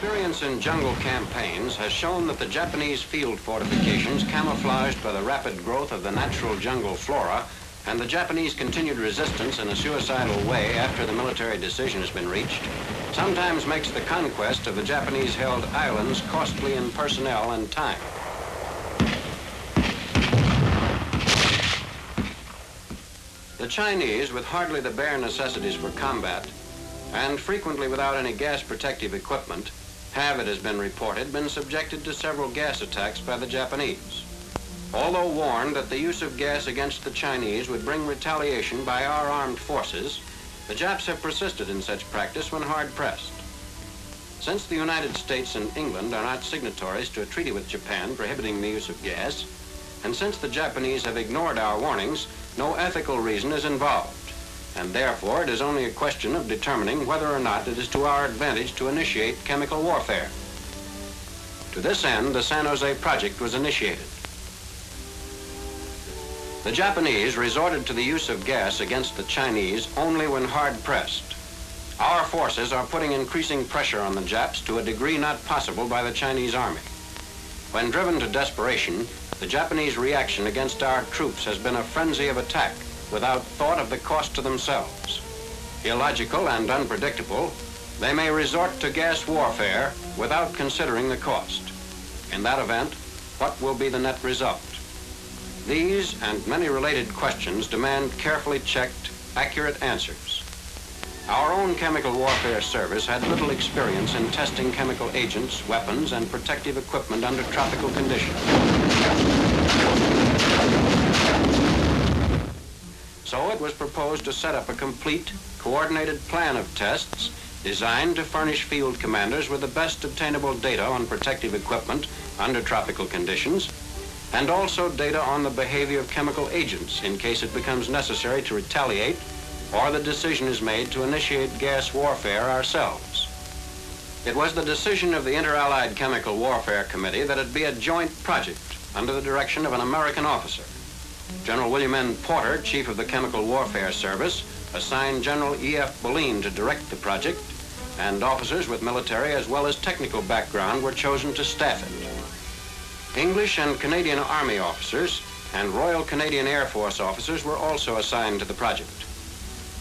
Experience in jungle campaigns has shown that the Japanese field fortifications, camouflaged by the rapid growth of the natural jungle flora, and the Japanese continued resistance in a suicidal way after the military decision has been reached, sometimes makes the conquest of the Japanese-held islands costly in personnel and time. The Chinese, with hardly the bare necessities for combat, and frequently without any gas protective equipment, have, it has been reported, been subjected to several gas attacks by the Japanese. Although warned that the use of gas against the Chinese would bring retaliation by our armed forces, the Japs have persisted in such practice when hard pressed. Since the United States and England are not signatories to a treaty with Japan prohibiting the use of gas, and since the Japanese have ignored our warnings, no ethical reason is involved, and therefore it is only a question of determining whether or not it is to our advantage to initiate chemical warfare. To this end, the San Jose Project was initiated. The Japanese resorted to the use of gas against the Chinese only when hard pressed. Our forces are putting increasing pressure on the Japs to a degree not possible by the Chinese army. When driven to desperation, the Japanese reaction against our troops has been a frenzy of attack without thought of the cost to themselves. Illogical and unpredictable, they may resort to gas warfare without considering the cost. In that event, what will be the net result? These and many related questions demand carefully checked, accurate answers. Our own chemical warfare service had little experience in testing chemical agents, weapons, and protective equipment under tropical conditions. So it was proposed to set up a complete, coordinated plan of tests designed to furnish field commanders with the best obtainable data on protective equipment under tropical conditions, and also data on the behavior of chemical agents in case it becomes necessary to retaliate or the decision is made to initiate gas warfare ourselves. It was the decision of the Inter-Allied Chemical Warfare Committee that it be a joint project under the direction of an American officer. General William N. Porter, Chief of the Chemical Warfare Service, assigned General E.F. Boleen to direct the project, and officers with military as well as technical background were chosen to staff it. English and Canadian Army officers and Royal Canadian Air Force officers were also assigned to the project.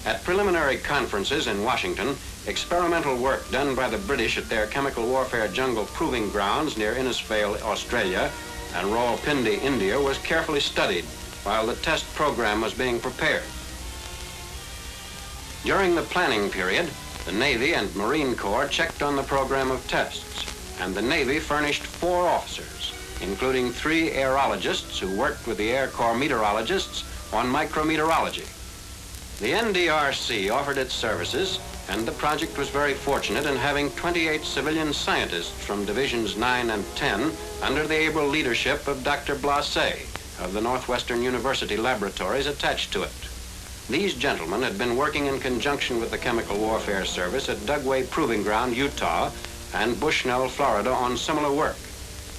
At preliminary conferences in Washington, experimental work done by the British at their chemical warfare jungle proving grounds near Innisfail, Australia, and Rawalpindi, India, was carefully studied while the test program was being prepared. During the planning period, the Navy and Marine Corps checked on the program of tests, and the Navy furnished 4 officers, including 3 aerologists who worked with the Air Corps meteorologists on micrometeorology. The NDRC offered its services, and the project was very fortunate in having 28 civilian scientists from Divisions 9 and 10 under the able leadership of Dr. Blasé of the Northwestern University laboratories attached to it. These gentlemen had been working in conjunction with the Chemical Warfare Service at Dugway Proving Ground, Utah, and Bushnell, Florida, on similar work,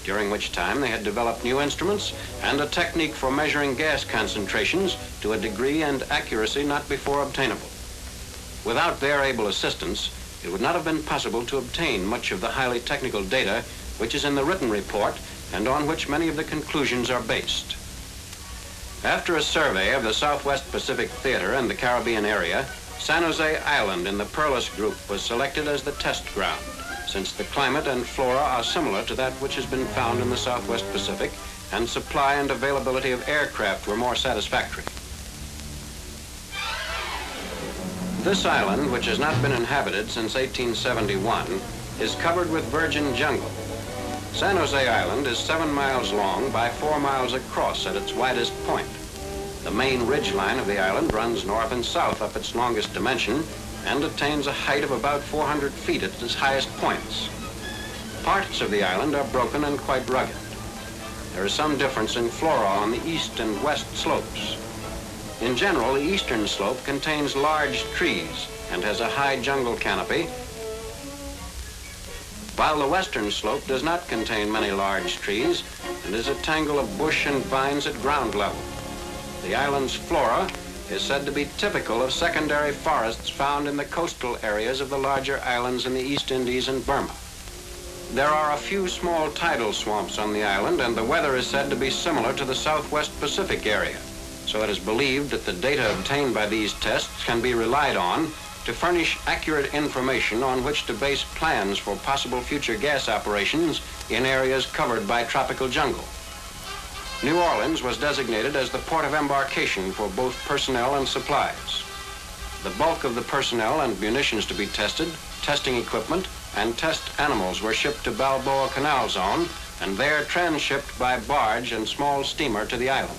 during which time they had developed new instruments and a technique for measuring gas concentrations to a degree and accuracy not before obtainable. Without their able assistance, it would not have been possible to obtain much of the highly technical data which is in the written report and on which many of the conclusions are based. After a survey of the Southwest Pacific Theater and the Caribbean area, San Jose Island in the Perlis Group was selected as the test ground, since the climate and flora are similar to that which has been found in the Southwest Pacific, and supply and availability of aircraft were more satisfactory. This island, which has not been inhabited since 1871, is covered with virgin jungle. San Jose Island is 7 miles long by 4 miles across at its widest point. The main ridge line of the island runs north and south up its longest dimension and attains a height of about 400 feet at its highest points. Parts of the island are broken and quite rugged. There is some difference in flora on the east and west slopes. In general, the eastern slope contains large trees and has a high jungle canopy, while the western slope does not contain many large trees and is a tangle of bush and vines at ground level. The island's flora is said to be typical of secondary forests found in the coastal areas of the larger islands in the East Indies and Burma. There are a few small tidal swamps on the island, and the weather is said to be similar to the Southwest Pacific area. So it is believed that the data obtained by these tests can be relied on to furnish accurate information on which to base plans for possible future gas operations in areas covered by tropical jungle. New Orleans was designated as the port of embarkation for both personnel and supplies. The bulk of the personnel and munitions to be tested, testing equipment, and test animals were shipped to Balboa Canal Zone and there transshipped by barge and small steamer to the island.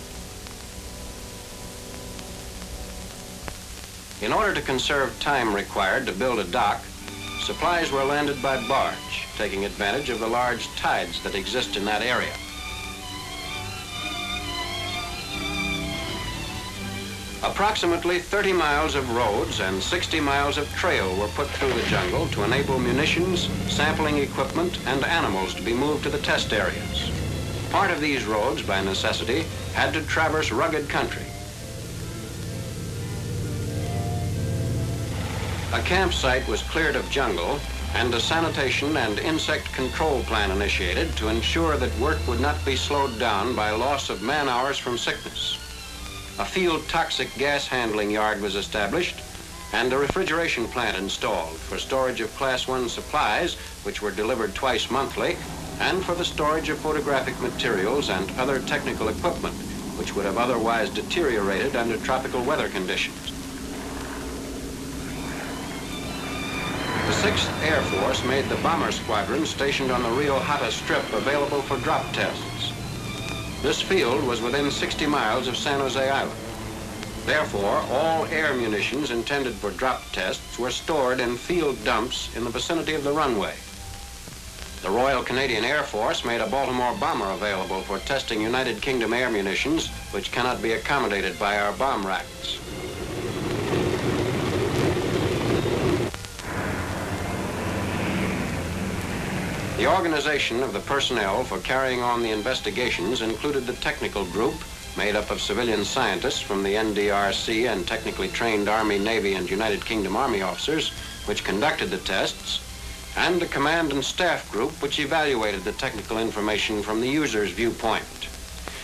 In order to conserve time required to build a dock, supplies were landed by barge, taking advantage of the large tides that exist in that area. Approximately 30 miles of roads and 60 miles of trail were put through the jungle to enable munitions, sampling equipment, and animals to be moved to the test areas. Part of these roads, by necessity, had to traverse rugged country. A campsite was cleared of jungle and a sanitation and insect control plan initiated to ensure that work would not be slowed down by loss of man-hours from sickness. A field toxic gas handling yard was established and a refrigeration plant installed for storage of Class 1 supplies, which were delivered twice monthly, and for the storage of photographic materials and other technical equipment, which would have otherwise deteriorated under tropical weather conditions. The 6th Air Force made the bomber squadron stationed on the Rio Hatta Strip available for drop tests. This field was within 60 miles of San Jose Island. Therefore, all air munitions intended for drop tests were stored in field dumps in the vicinity of the runway. The Royal Canadian Air Force made a Baltimore bomber available for testing United Kingdom air munitions, which cannot be accommodated by our bomb racks. The organization of the personnel for carrying on the investigations included the technical group, made up of civilian scientists from the NDRC and technically trained Army, Navy, and United Kingdom Army officers, which conducted the tests, and the command and staff group, which evaluated the technical information from the user's viewpoint.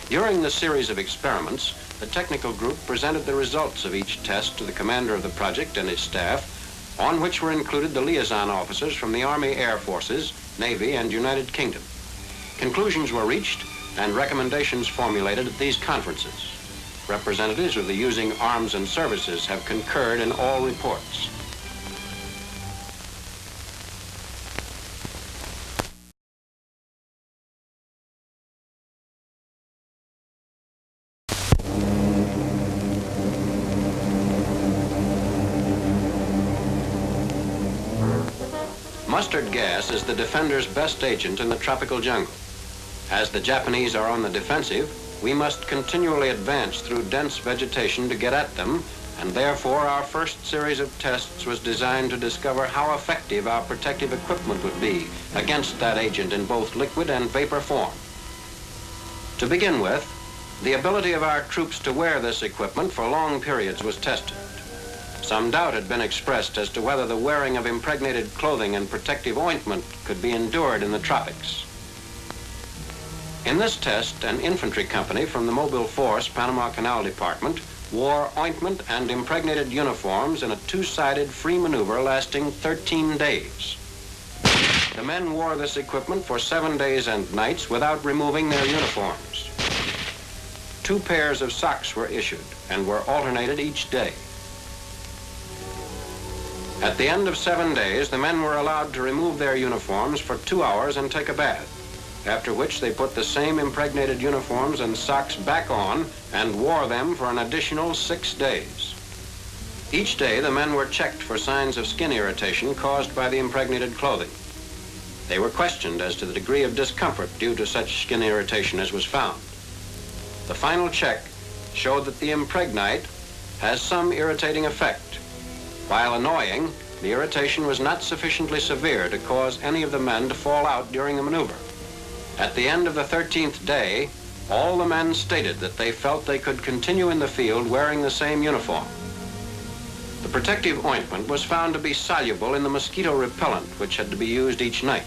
During the series of experiments, the technical group presented the results of each test to the commander of the project and his staff, on which were included the liaison officers from the Army Air Forces, Navy, and United Kingdom. Conclusions were reached and recommendations formulated at these conferences. Representatives of the using arms and services have concurred in all reports. Mustard gas is the defender's best agent in the tropical jungle. As the Japanese are on the defensive, we must continually advance through dense vegetation to get at them, and therefore our first series of tests was designed to discover how effective our protective equipment would be against that agent in both liquid and vapor form. To begin with, the ability of our troops to wear this equipment for long periods was tested. Some doubt had been expressed as to whether the wearing of impregnated clothing and protective ointment could be endured in the tropics. In this test, an infantry company from the Mobile Force, Panama Canal Department, wore ointment and impregnated uniforms in a two-sided free maneuver lasting 13 days. The men wore this equipment for 7 days and nights without removing their uniforms. 2 pairs of socks were issued and were alternated each day. At the end of 7 days, the men were allowed to remove their uniforms for 2 hours and take a bath, after which they put the same impregnated uniforms and socks back on and wore them for an additional 6 days. Each day, the men were checked for signs of skin irritation caused by the impregnated clothing. They were questioned as to the degree of discomfort due to such skin irritation as was found. The final check showed that the impregnite has some irritating effect. While annoying, the irritation was not sufficiently severe to cause any of the men to fall out during the maneuver. At the end of the 13th day, all the men stated that they felt they could continue in the field wearing the same uniform. The protective ointment was found to be soluble in the mosquito repellent, which had to be used each night.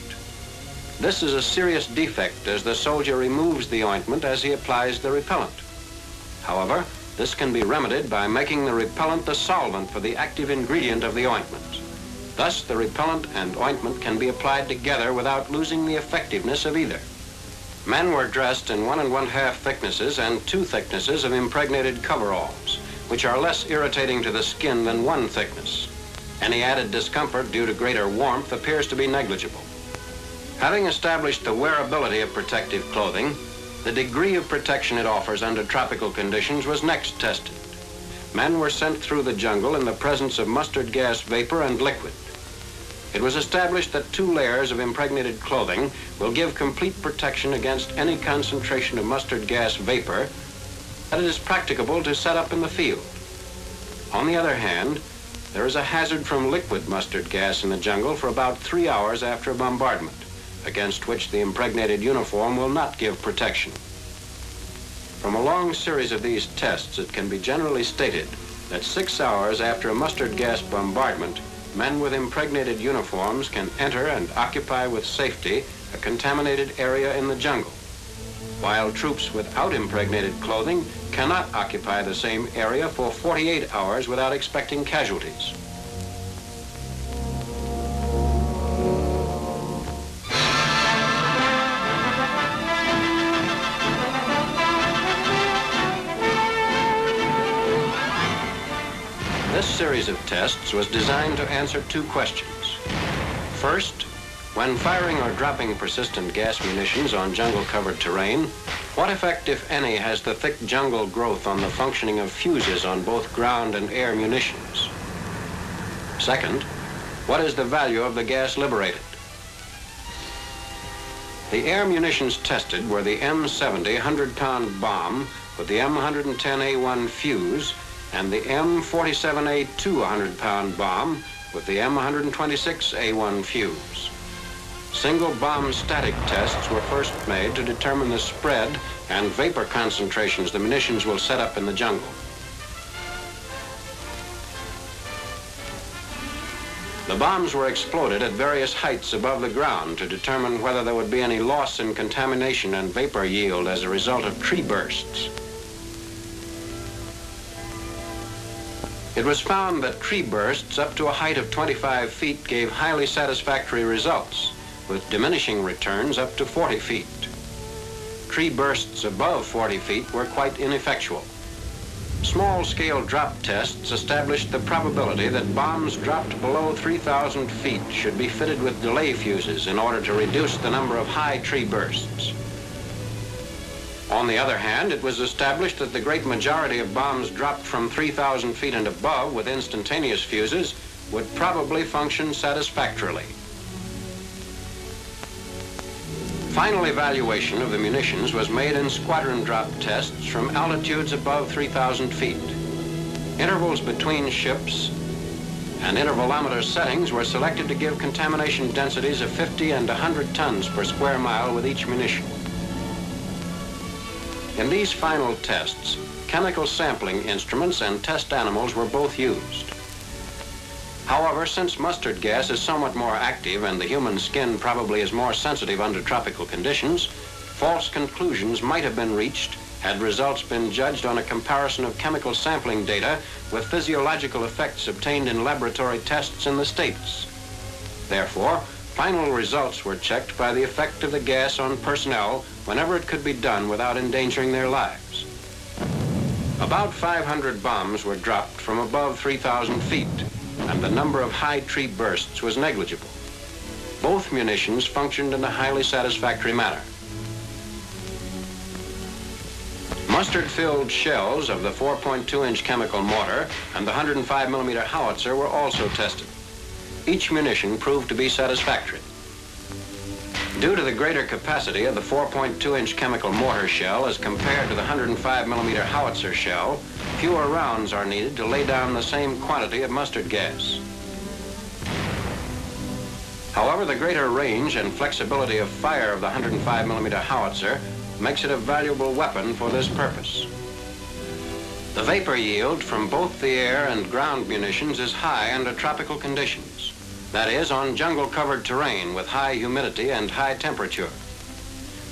This is a serious defect as the soldier removes the ointment as he applies the repellent. However, this can be remedied by making the repellent the solvent for the active ingredient of the ointment. Thus, the repellent and ointment can be applied together without losing the effectiveness of either. Men were dressed in 1 1/2 thicknesses and 2 thicknesses of impregnated coveralls, which are less irritating to the skin than 1 thickness. Any added discomfort due to greater warmth appears to be negligible. Having established the wearability of protective clothing, the degree of protection it offers under tropical conditions was next tested. Men were sent through the jungle in the presence of mustard gas vapor and liquid. It was established that 2 layers of impregnated clothing will give complete protection against any concentration of mustard gas vapor that it is practicable to set up in the field. On the other hand, there is a hazard from liquid mustard gas in the jungle for about 3 hours after a bombardment, against which the impregnated uniform will not give protection. From a long series of these tests, it can be generally stated that 6 hours after a mustard gas bombardment, men with impregnated uniforms can enter and occupy with safety a contaminated area in the jungle, while troops without impregnated clothing cannot occupy the same area for 48 hours without expecting casualties. This series of tests was designed to answer 2 questions. First, when firing or dropping persistent gas munitions on jungle-covered terrain, what effect, if any, has the thick jungle growth on the functioning of fuses on both ground and air munitions? Second, what is the value of the gas liberated? The air munitions tested were the M70 100-pound bomb with the M110A1 fuse and the M47A2 100-pound bomb with the M126A1 fuse. Single bomb static tests were first made to determine the spread and vapor concentrations the munitions will set up in the jungle. The bombs were exploded at various heights above the ground to determine whether there would be any loss in contamination and vapor yield as a result of tree bursts. It was found that tree bursts up to a height of 25 feet gave highly satisfactory results, with diminishing returns up to 40 feet. Tree bursts above 40 feet were quite ineffectual. Small-scale drop tests established the probability that bombs dropped below 3,000 feet should be fitted with delay fuses in order to reduce the number of high tree bursts. On the other hand, it was established that the great majority of bombs dropped from 3,000 feet and above with instantaneous fuses would probably function satisfactorily. Final evaluation of the munitions was made in squadron drop tests from altitudes above 3,000 feet. Intervals between ships and intervalometer settings were selected to give contamination densities of 50 and 100 tons per square mile with each munition. In these final tests, chemical sampling instruments and test animals were both used. However, since mustard gas is somewhat more active and the human skin probably is more sensitive under tropical conditions, false conclusions might have been reached had results been judged on a comparison of chemical sampling data with physiological effects obtained in laboratory tests in the States. Therefore, final results were checked by the effect of the gas on personnel whenever it could be done without endangering their lives. About 500 bombs were dropped from above 3,000 feet, and the number of high tree bursts was negligible. Both munitions functioned in a highly satisfactory manner. Mustard-filled shells of the 4.2-inch chemical mortar and the 105mm howitzer were also tested. Each munition proved to be satisfactory. Due to the greater capacity of the 4.2-inch chemical mortar shell as compared to the 105mm howitzer shell, fewer rounds are needed to lay down the same quantity of mustard gas. However, the greater range and flexibility of fire of the 105mm howitzer makes it a valuable weapon for this purpose. The vapor yield from both the air and ground munitions is high under tropical conditions. That is, on jungle-covered terrain with high humidity and high temperature.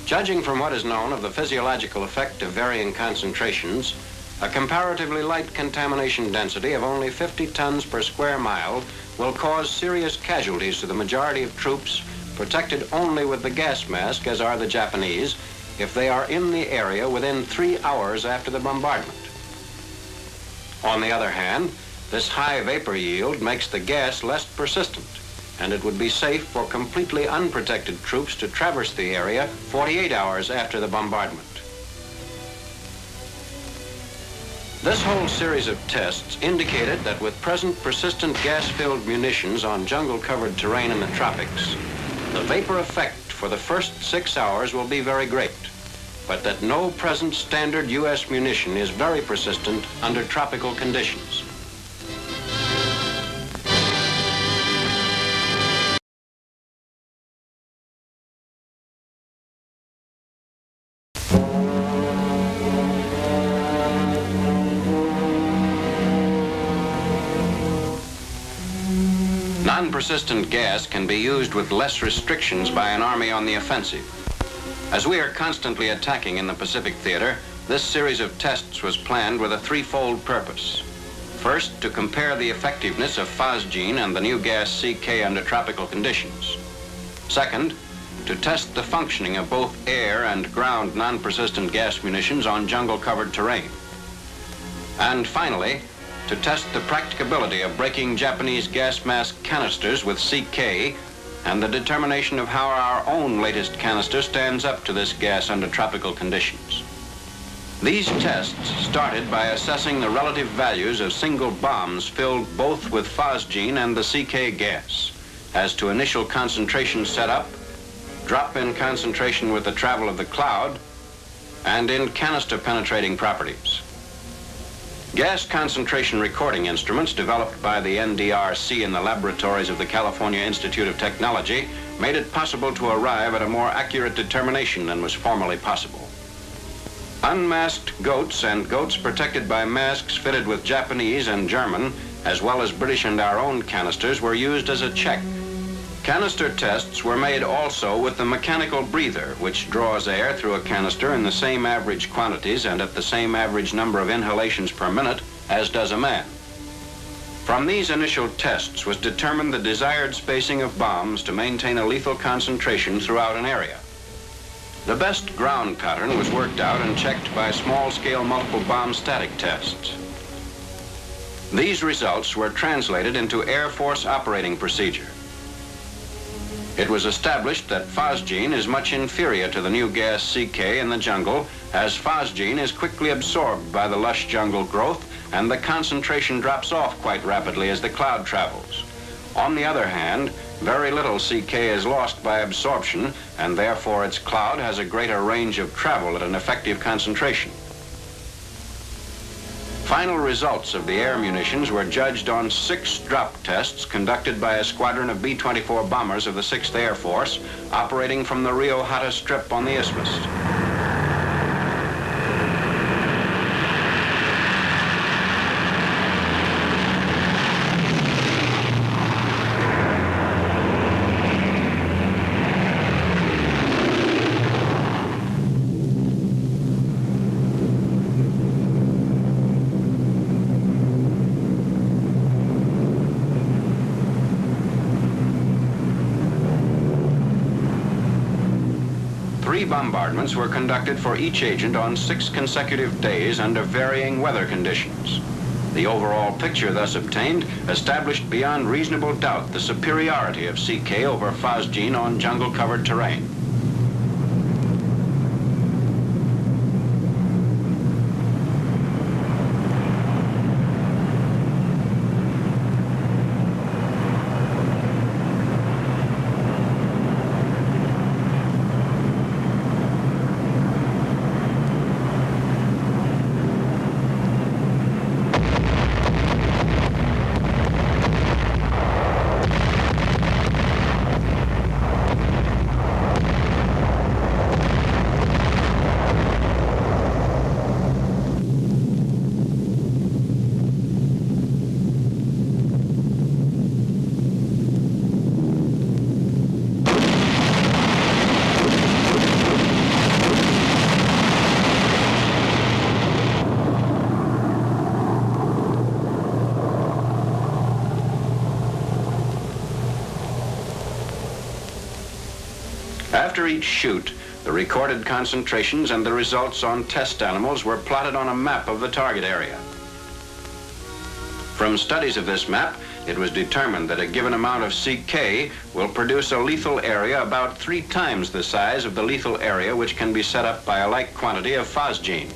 Judging from what is known of the physiological effect of varying concentrations, a comparatively light contamination density of only 50 tons per square mile will cause serious casualties to the majority of troops protected only with the gas mask, as are the Japanese, if they are in the area within 3 hours after the bombardment. On the other hand, this high vapor yield makes the gas less persistent, and it would be safe for completely unprotected troops to traverse the area 48 hours after the bombardment. This whole series of tests indicated that with present persistent gas-filled munitions on jungle-covered terrain in the tropics, the vapor effect for the first 6 hours will be very great, but that no present standard U.S. munition is very persistent under tropical conditions. Non-persistent gas can be used with less restrictions by an army on the offensive. As we are constantly attacking in the Pacific theater, this series of tests was planned with a threefold purpose. First, to compare the effectiveness of phosgene and the new gas CK under tropical conditions. Second, to test the functioning of both air and ground non-persistent gas munitions on jungle-covered terrain. And finally, to test the practicability of breaking Japanese gas mask canisters with CK and the determination of how our own latest canister stands up to this gas under tropical conditions. These tests started by assessing the relative values of single bombs filled both with phosgene and the CK gas, as to initial concentration setup, drop-in concentration with the travel of the cloud, and in canister penetrating properties. Gas concentration recording instruments developed by the NDRC in the laboratories of the California Institute of Technology made it possible to arrive at a more accurate determination than was formerly possible. Unmasked goats and goats protected by masks fitted with Japanese and German, as well as British and our own canisters, were used as a check. Canister tests were made also with the mechanical breather, which draws air through a canister in the same average quantities and at the same average number of inhalations per minute as does a man. From these initial tests was determined the desired spacing of bombs to maintain a lethal concentration throughout an area. The best ground pattern was worked out and checked by small-scale multiple bomb static tests. These results were translated into Air Force operating procedure. It was established that phosgene is much inferior to the new gas CK in the jungle, as phosgene is quickly absorbed by the lush jungle growth and the concentration drops off quite rapidly as the cloud travels. On the other hand, very little CK is lost by absorption, and therefore its cloud has a greater range of travel at an effective concentration. Final results of the air munitions were judged on 6 drop tests conducted by a squadron of B-24 bombers of the 6th Air Force operating from the Rio Hatta Strip on the Isthmus. Bombardments were conducted for each agent on 6 consecutive days under varying weather conditions. The overall picture thus obtained established beyond reasonable doubt the superiority of CK over phosgene on jungle-covered terrain. After each shoot, the recorded concentrations and the results on test animals were plotted on a map of the target area. From studies of this map, it was determined that a given amount of CK will produce a lethal area about 3 times the size of the lethal area which can be set up by a like quantity of phosgene.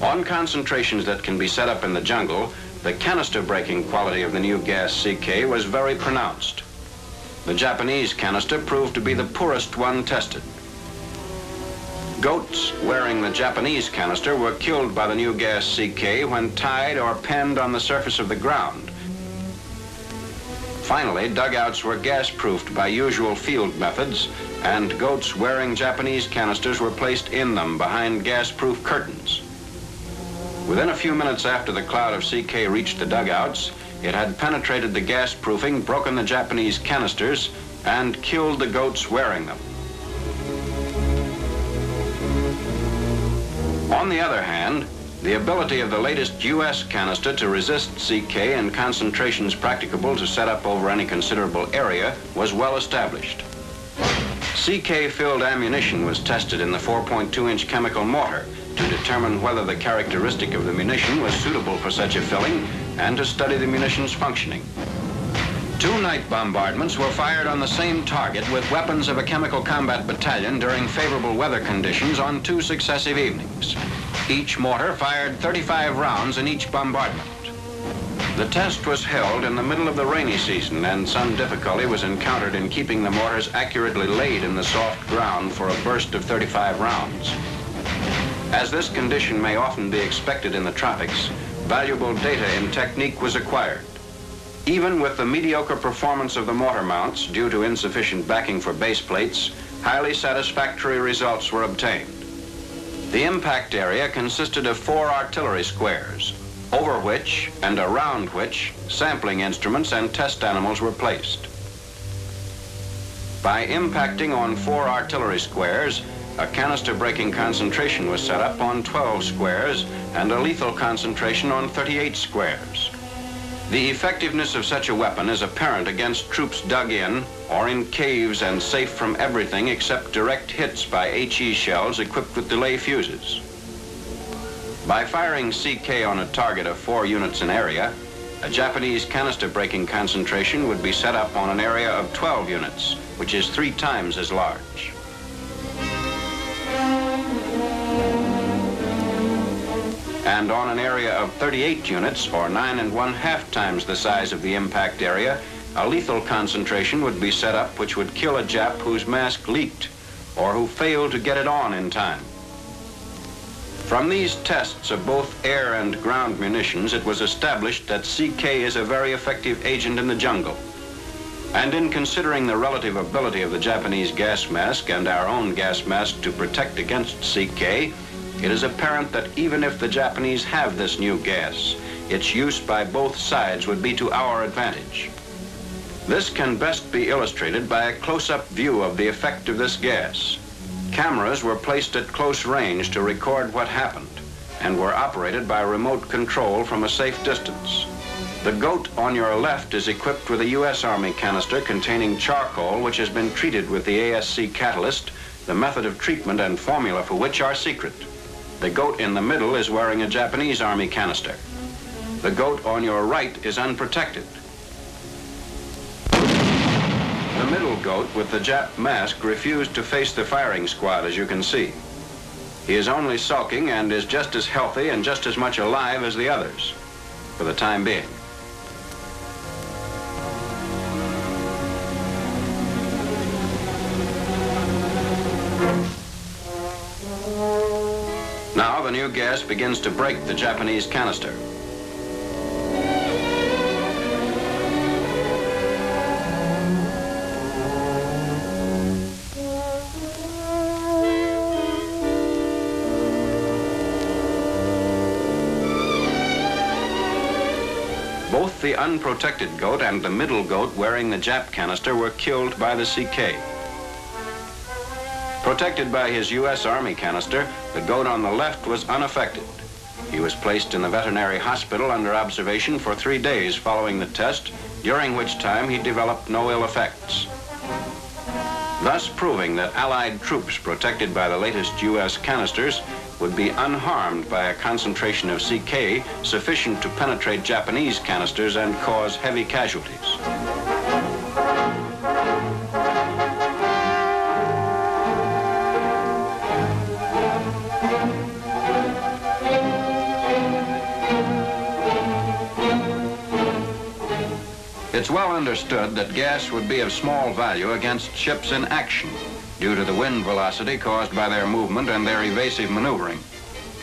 On concentrations that can be set up in the jungle, the canister breaking quality of the new gas CK was very pronounced. The Japanese canister proved to be the poorest one tested. Goats wearing the Japanese canister were killed by the new gas CK when tied or penned on the surface of the ground. Finally, dugouts were gas-proofed by usual field methods, and goats wearing Japanese canisters were placed in them behind gas-proof curtains. Within a few minutes after the cloud of CK reached the dugouts, it had penetrated the gas proofing, broken the Japanese canisters, and killed the goats wearing them. On the other hand, the ability of the latest U.S. canister to resist CK in concentrations practicable to set up over any considerable area was well established. CK-filled ammunition was tested in the 4.2-inch chemical mortar to determine whether the characteristic of the munition was suitable for such a filling and to study the munition's functioning. 2 night bombardments were fired on the same target with weapons of a chemical combat battalion during favorable weather conditions on 2 successive evenings. Each mortar fired 35 rounds in each bombardment. The test was held in the middle of the rainy season, and some difficulty was encountered in keeping the mortars accurately laid in the soft ground for a burst of 35 rounds. As this condition may often be expected in the tropics, valuable data in technique was acquired. Even with the mediocre performance of the mortar mounts due to insufficient backing for base plates, highly satisfactory results were obtained. The impact area consisted of 4 artillery squares, over which and around which sampling instruments and test animals were placed. By impacting on 4 artillery squares, a canister breaking concentration was set up on 12 squares and a lethal concentration on 38 squares. The effectiveness of such a weapon is apparent against troops dug in or in caves and safe from everything except direct hits by HE shells equipped with delay fuses. By firing CK on a target of 4 units in area, a Japanese canister breaking concentration would be set up on an area of 12 units, which is 3 times as large. And on an area of 38 units, or 9½ times the size of the impact area, a lethal concentration would be set up which would kill a Jap whose mask leaked, or who failed to get it on in time. From these tests of both air and ground munitions, it was established that CK is a very effective agent in the jungle. And in considering the relative ability of the Japanese gas mask and our own gas mask to protect against CK, it is apparent that even if the Japanese have this new gas, its use by both sides would be to our advantage. This can best be illustrated by a close-up view of the effect of this gas. Cameras were placed at close range to record what happened and were operated by remote control from a safe distance. The goat on your left is equipped with a U.S. Army canister containing charcoal which has been treated with the ASC catalyst, the method of treatment and formula for which are secret. The goat in the middle is wearing a Japanese Army canister. The goat on your right is unprotected. The middle goat with the Jap mask refused to face the firing squad, as you can see. He is only sulking and is just as healthy and just as much alive as the others, for the time being. Now the new gas begins to break the Japanese canister. Both the unprotected goat and the middle goat wearing the Jap canister were killed by the CK. Protected by his U.S. Army canister, the goat on the left was unaffected. He was placed in the veterinary hospital under observation for 3 days following the test, during which time he developed no ill effects. thus proving that Allied troops protected by the latest U.S. canisters would be unharmed by a concentration of CK sufficient to penetrate Japanese canisters and cause heavy casualties. It's well understood that gas would be of small value against ships in action due to the wind velocity caused by their movement and their evasive maneuvering.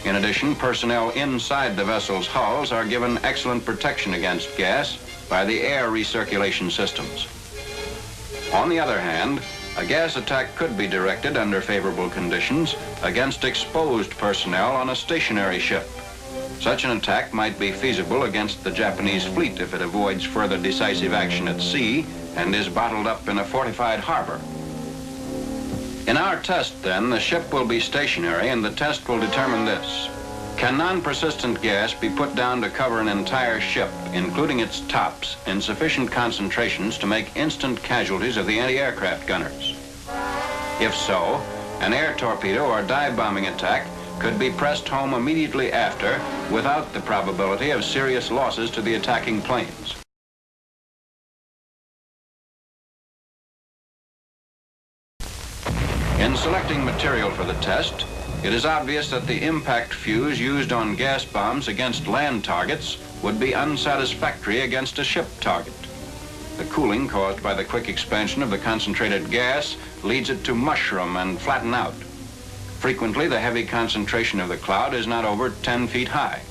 In addition, personnel inside the vessel's hulls are given excellent protection against gas by the air recirculation systems. On the other hand, a gas attack could be directed under favorable conditions against exposed personnel on a stationary ship. Such an attack might be feasible against the Japanese fleet if it avoids further decisive action at sea and is bottled up in a fortified harbor. In our test, then, the ship will be stationary, and the test will determine this. Can non-persistent gas be put down to cover an entire ship, including its tops, in sufficient concentrations to make instant casualties of the anti-aircraft gunners? If so, an air torpedo or dive bombing attack could be pressed home immediately after without the probability of serious losses to the attacking planes. In selecting material for the test, it is obvious that the impact fuse used on gas bombs against land targets would be unsatisfactory against a ship target. The cooling caused by the quick expansion of the concentrated gas leads it to mushroom and flatten out. Frequently, the heavy concentration of the cloud is not over 10 feet high.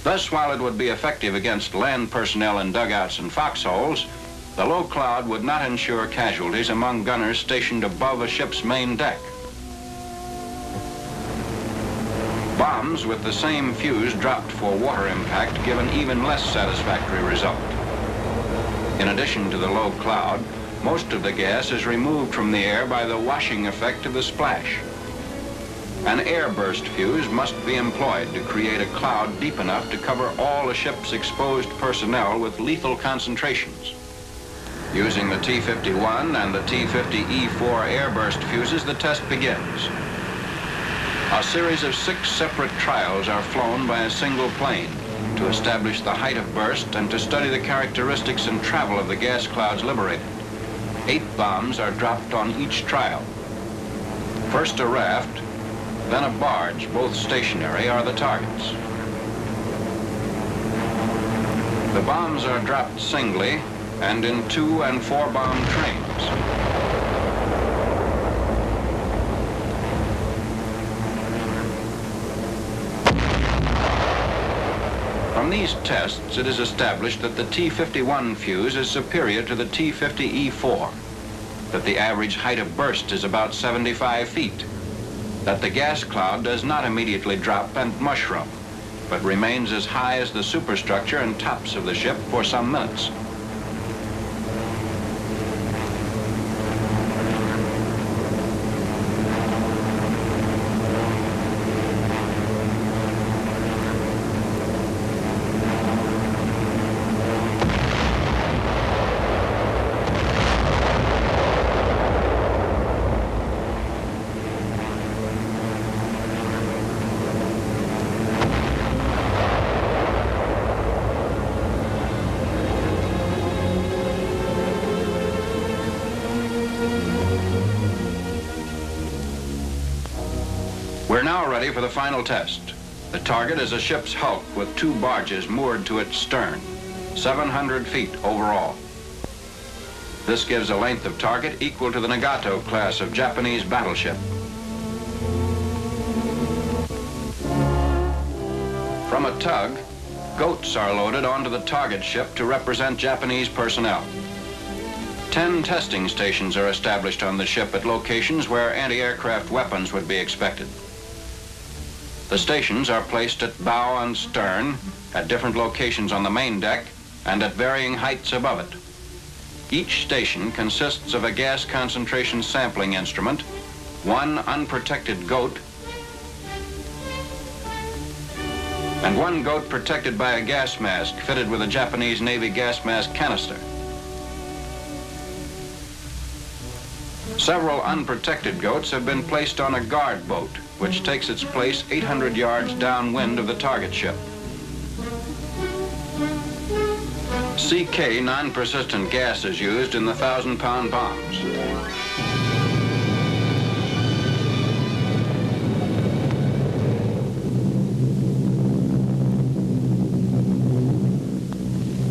Thus, while it would be effective against land personnel in dugouts and foxholes, the low cloud would not ensure casualties among gunners stationed above a ship's main deck. Bombs with the same fuse dropped for water impact give an even less satisfactory result. In addition to the low cloud, most of the gas is removed from the air by the washing effect of the splash. An airburst fuse must be employed to create a cloud deep enough to cover all a ship's exposed personnel with lethal concentrations. Using the T-51 and the T-50E4 airburst fuses, the test begins. A series of 6 separate trials are flown by a single plane to establish the height of burst and to study the characteristics and travel of the gas clouds liberated. 8 bombs are dropped on each trial. First a raft, then a barge, both stationary, are the targets. The bombs are dropped singly and in 2- and 4-bomb trains. From these tests, it is established that the T-51 fuse is superior to the T-50E4, that the average height of burst is about 75 feet, that the gas cloud does not immediately drop and mushroom, but remains as high as the superstructure and tops of the ship for some minutes. We're now ready for the final test. The target is a ship's hulk with 2 barges moored to its stern, 700 feet overall. This gives a length of target equal to the Nagato class of Japanese battleship. From a tug, goats are loaded onto the target ship to represent Japanese personnel. 10 testing stations are established on the ship at locations where anti-aircraft weapons would be expected. The stations are placed at bow and stern, at different locations on the main deck, and at varying heights above it. Each station consists of a gas concentration sampling instrument, 1 unprotected goat, and 1 goat protected by a gas mask fitted with a Japanese Navy gas mask canister. Several unprotected goats have been placed on a guard boat, which takes its place 800 yards downwind of the target ship. CK non-persistent gas is used in the 1,000-pound bombs.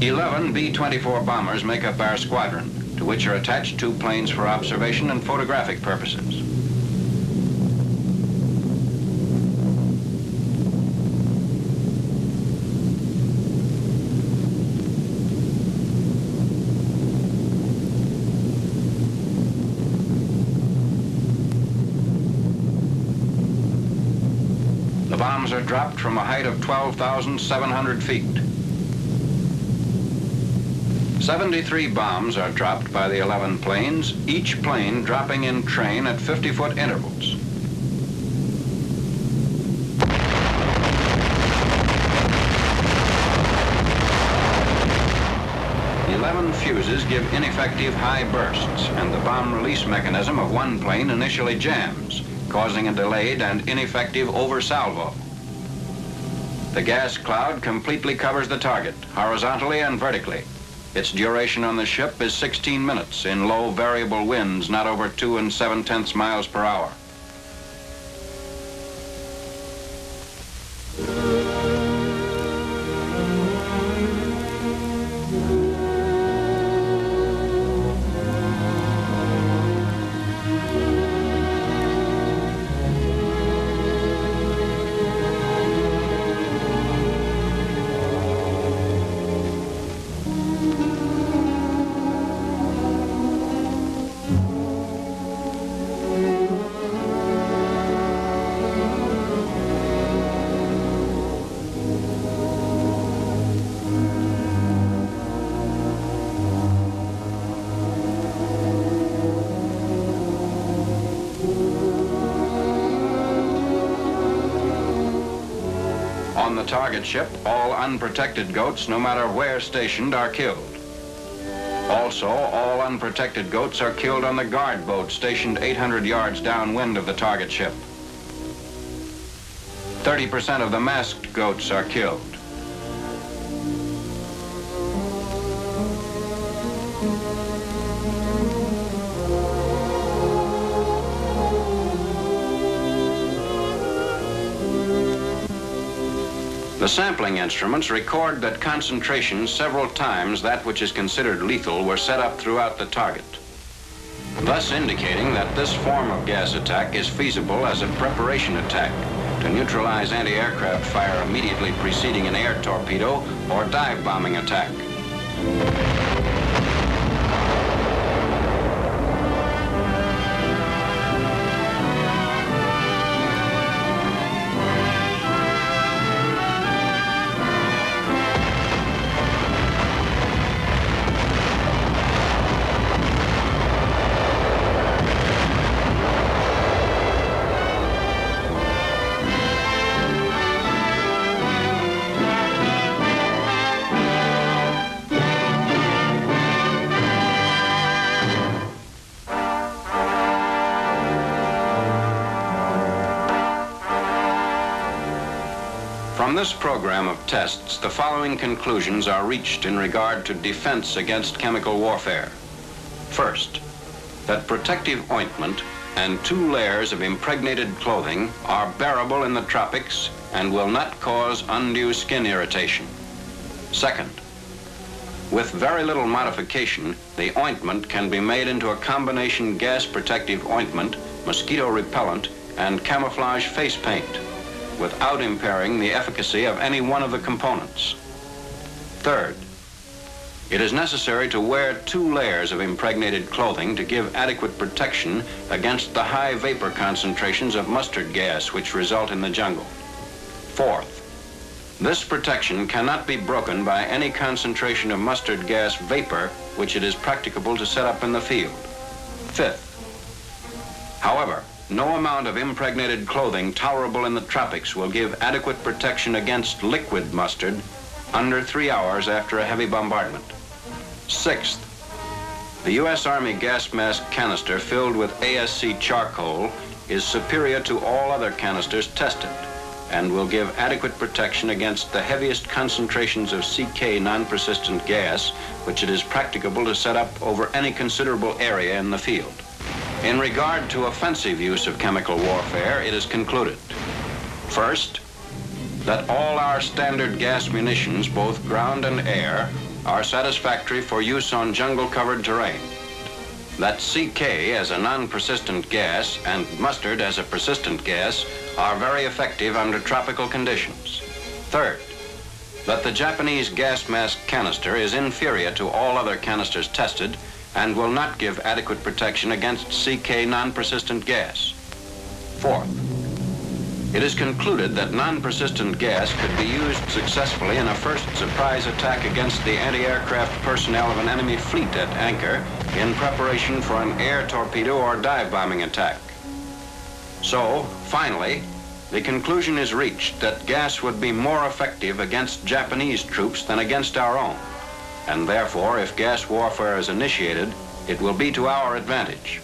"11 B-24 bombers make up our squadron, to which are attached 2 planes for observation and photographic purposes. The bombs are dropped from a height of 12,700 feet. 73 bombs are dropped by the 11 planes, each plane dropping in train at 50-foot intervals. The 11 fuses give ineffective high bursts, and the bomb release mechanism of one plane initially jams, causing a delayed and ineffective oversalvo. The gas cloud completely covers the target, horizontally and vertically. Its duration on the ship is 16 minutes in low variable winds not over 2 7/10 miles per hour. On the target ship, all unprotected goats, no matter where stationed, are killed. Also, all unprotected goats are killed on the guard boat stationed 800 yards downwind of the target ship. 30% of the masked goats are killed. The sampling instruments record that concentrations several times that which is considered lethal were set up throughout the target, thus indicating that this form of gas attack is feasible as a preparation attack to neutralize anti-aircraft fire immediately preceding an air torpedo or dive bombing attack. From this program of tests, the following conclusions are reached in regard to defense against chemical warfare. First, that protective ointment and 2 layers of impregnated clothing are bearable in the tropics and will not cause undue skin irritation. Second, with very little modification, the ointment can be made into a combination gas protective ointment, mosquito repellent, and camouflage face paint, without impairing the efficacy of any one of the components. Third, it is necessary to wear 2 layers of impregnated clothing to give adequate protection against the high vapor concentrations of mustard gas which result in the jungle. Fourth, this protection cannot be broken by any concentration of mustard gas vapor which it is practicable to set up in the field. Fifth, however, no amount of impregnated clothing tolerable in the tropics will give adequate protection against liquid mustard under 3 hours after a heavy bombardment. Sixth, The U.S. Army gas mask canister filled with ASC charcoal is superior to all other canisters tested and will give adequate protection against the heaviest concentrations of CK non-persistent gas, which it is practicable to set up over any considerable area in the field. In regard to offensive use of chemical warfare, it is concluded, first, that all our standard gas munitions, both ground and air, are satisfactory for use on jungle-covered terrain. That CK as a non-persistent gas and mustard as a persistent gas are very effective under tropical conditions. Third, that the Japanese gas mask canister is inferior to all other canisters tested and will not give adequate protection against CK non-persistent gas. Fourth, it is concluded that non-persistent gas could be used successfully in a first surprise attack against the anti-aircraft personnel of an enemy fleet at anchor in preparation for an air torpedo or dive bombing attack. So, finally, the conclusion is reached that gas would be more effective against Japanese troops than against our own, and therefore, if gas warfare is initiated, it will be to our advantage.